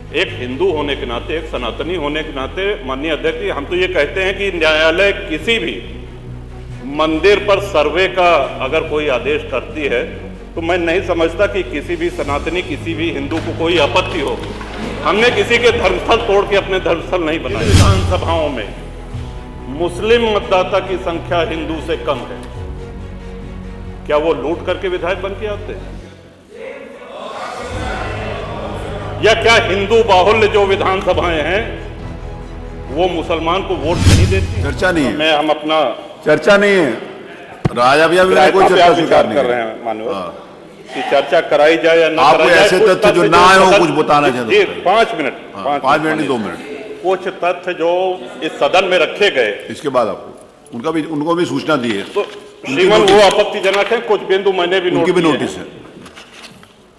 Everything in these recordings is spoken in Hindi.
एक हिंदू होने के नाते, एक सनातनी होने के नाते माननीय अध्यक्ष जी, हम तो ये कहते हैं कि न्यायालय किसी भी मंदिर पर सर्वे का अगर कोई आदेश करती है तो मैं नहीं समझता कि किसी भी सनातनी, किसी भी हिंदू को कोई आपत्ति होगी। हमने किसी के धर्मस्थल तोड़ के अपने धर्मस्थल नहीं बनाए। विधानसभाओं में मुस्लिम मतदाता की संख्या हिंदू से कम है, क्या वो लूट करके विधायक बन के आते हैं? या क्या हिंदू बाहुल्य जो विधानसभाएं हैं वो मुसलमान को वोट नहीं देती? चर्चा नहीं है। मैं हम अपना चर्चा नहीं है। राजा भैया भी कोई चर्चा स्वीकार नहीं कर रहे हैं मानव कि चर्चा कराई जाए या ना कराई जाए। ऐसे तथ्य जो ना आए हो कुछ बताना चाहते हैं? 5 मिनट, 5 मिनट नहीं 2 मिनट। कुछ तथ्य जो इस सदन में रखे गए, इसके बाद आपको उनको भी सूचना दी है तो श्रीमान वो आपत्तिजनक है। कुछ बिंदु मैंने भी नोटिस है।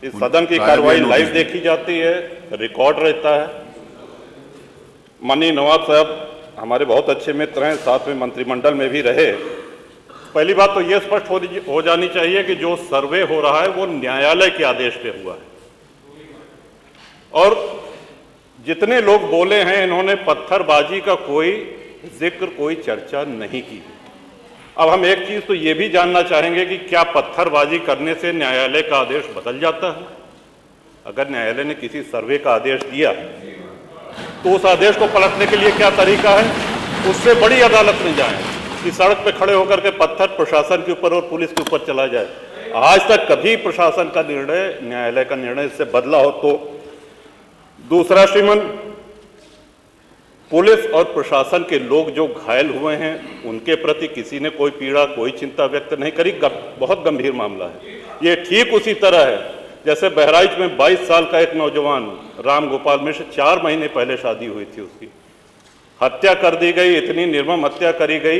इस सदन की कार्रवाई लाइव देखी जाती है, रिकॉर्ड रहता है। माननीय नवाब साहब हमारे बहुत अच्छे मित्र हैं, साथ में मंत्रिमंडल में भी रहे। पहली बात तो यह स्पष्ट हो जानी चाहिए कि जो सर्वे हो रहा है वो न्यायालय के आदेश पे हुआ है। और जितने लोग बोले हैं इन्होंने पत्थरबाजी का कोई जिक्र, कोई चर्चा नहीं की। अब हम एक चीज तो ये भी जानना चाहेंगे कि क्या पत्थरबाजी करने से न्यायालय का आदेश बदल जाता है? अगर न्यायालय ने किसी सर्वे का आदेश दिया तो उस आदेश को पलटने के लिए क्या तरीका है? उससे बड़ी अदालत में जाएं कि सड़क पे खड़े होकर के पत्थर प्रशासन के ऊपर और पुलिस के ऊपर चला जाए। आज तक कभी प्रशासन का निर्णय, न्यायालय का निर्णय इससे बदला हो तो? दूसरा श्रीमान, पुलिस और प्रशासन के लोग जो घायल हुए हैं उनके प्रति किसी ने कोई पीड़ा, कोई चिंता व्यक्त नहीं करी। बहुत गंभीर मामला है ये। ठीक उसी तरह है जैसे बहराइच में 22 साल का एक नौजवान राम गोपाल मिश्र, 4 महीने पहले शादी हुई थी, उसकी हत्या कर दी गई। इतनी निर्मम हत्या करी गई,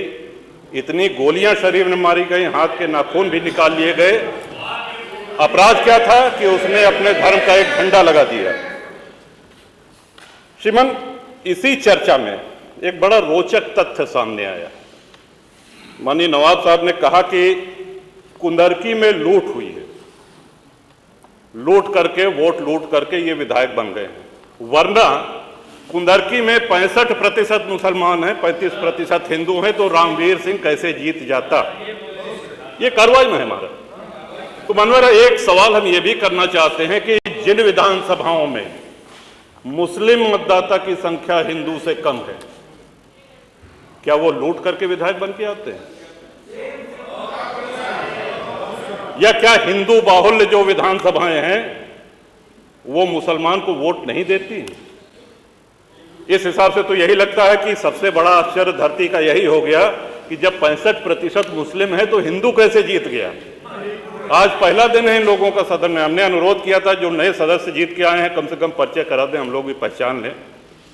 इतनी गोलियां शरीर में मारी गई, हाथ के नाखून भी निकाल लिए गए। अपराध क्या था कि उसने अपने धर्म का एक झंडा लगा दिया। श्रीमान, इसी चर्चा में एक बड़ा रोचक तथ्य सामने आया। माननीय नवाब साहब ने कहा कि कुंदरकी में लूट हुई है, लूट करके, वोट लूट करके ये विधायक बन गए हैं। वरना कुंदरकी में 65% मुसलमान हैं, 35% हिंदू हैं, तो रामवीर सिंह कैसे जीत जाता? ये कार्रवाई में है हमारा। तो मनोहर, एक सवाल हम ये भी करना चाहते हैं कि जिन विधानसभाओं में मुस्लिम मतदाता की संख्या हिंदू से कम है, क्या वो लूट करके विधायक बन के आते हैं? या क्या हिंदू बाहुल्य जो विधानसभाएं हैं वो मुसलमान को वोट नहीं देती? इस हिसाब से तो यही लगता है कि सबसे बड़ा आश्चर्य धरती का यही हो गया कि जब 65% मुस्लिम है तो हिंदू कैसे जीत गया? आज पहला दिन है इन लोगों का सदन में। हमने अनुरोध किया था जो नए सदस्य जीत के आए हैं कम से कम परिचय करा दें, हम लोग भी पहचान लें।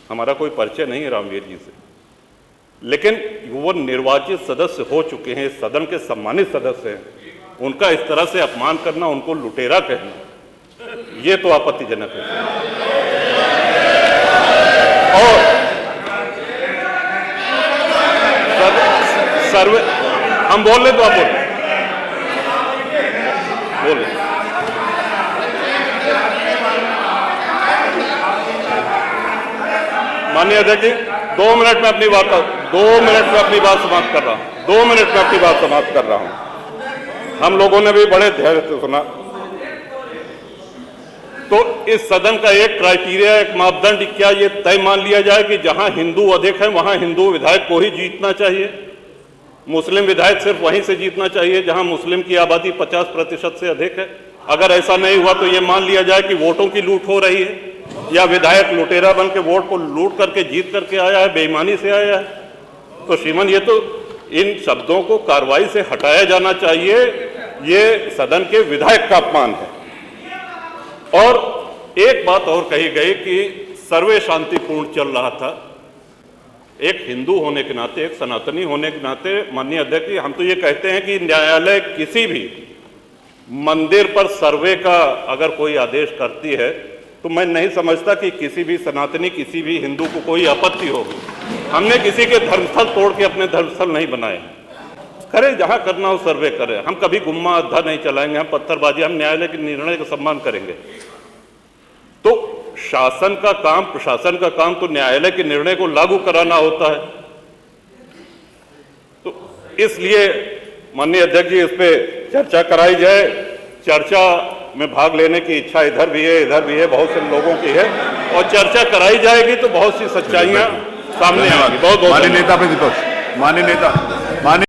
हमारा कोई परिचय नहीं है रामवीर जी से, लेकिन वो निर्वाचित सदस्य हो चुके हैं, सदन के सम्मानित सदस्य हैं, उनका इस तरह से अपमान करना, उनको लुटेरा कहना, ये तो आपत्तिजनक है। और सर्वे हम बोल रहे तो आप बोले। माननीय अध्यक्ष जी, 2 मिनट में अपनी बात 2 मिनट में अपनी बात समाप्त कर रहा हूं। 2 मिनट में अपनी बात समाप्त कर रहा हूं। हम लोगों ने भी बड़े धैर्य से सुना। तो इस सदन का एक क्राइटेरिया, एक मापदंड क्या ये तय मान लिया जाए कि जहां हिंदू अधिक है वहां हिंदू विधायक को ही जीतना चाहिए, मुस्लिम विधायक सिर्फ वहीं से जीतना चाहिए जहां मुस्लिम की आबादी 50% से अधिक है? अगर ऐसा नहीं हुआ तो ये मान लिया जाए कि वोटों की लूट हो रही है, या विधायक लुटेरा बन के वोट को लूट करके जीत करके आया है, बेईमानी से आया है। तो श्रीमान, ये तो इन शब्दों को कार्रवाई से हटाया जाना चाहिए। ये सदन के विधायक का अपमान है। और एक बात और कही गई कि सर्वे शांतिपूर्ण चल रहा था। एक हिंदू होने के नाते, एक सनातनी होने के नाते माननीय अध्यक्ष जी, हम तो ये कहते हैं कि न्यायालय किसी भी मंदिर पर सर्वे का अगर कोई आदेश करती है तो मैं नहीं समझता कि किसी भी सनातनी, किसी भी हिंदू को कोई आपत्ति होगी। हमने किसी के धर्मस्थल तोड़ के अपने धर्मस्थल नहीं बनाए। करें जहां करना हो सर्वे करें, हम कभी गुम्मा अद्धा नहीं चलाएंगे, हम पत्थरबाजी, हम न्यायालय के निर्णय का सम्मान करेंगे। तो शासन का काम, प्रशासन का काम तो न्यायालय के निर्णय को लागू कराना होता है। तो इसलिए माननीय अध्यक्ष जी, इस पे चर्चा कराई जाए। चर्चा में भाग लेने की इच्छा इधर भी है, इधर भी है, बहुत से लोगों की है, और चर्चा कराई जाएगी तो बहुत सी सच्चाइयां सामने आएंगी। बहुत बहुत माननीय नेता प्रतिपक्ष, माननीय नेता, माननीय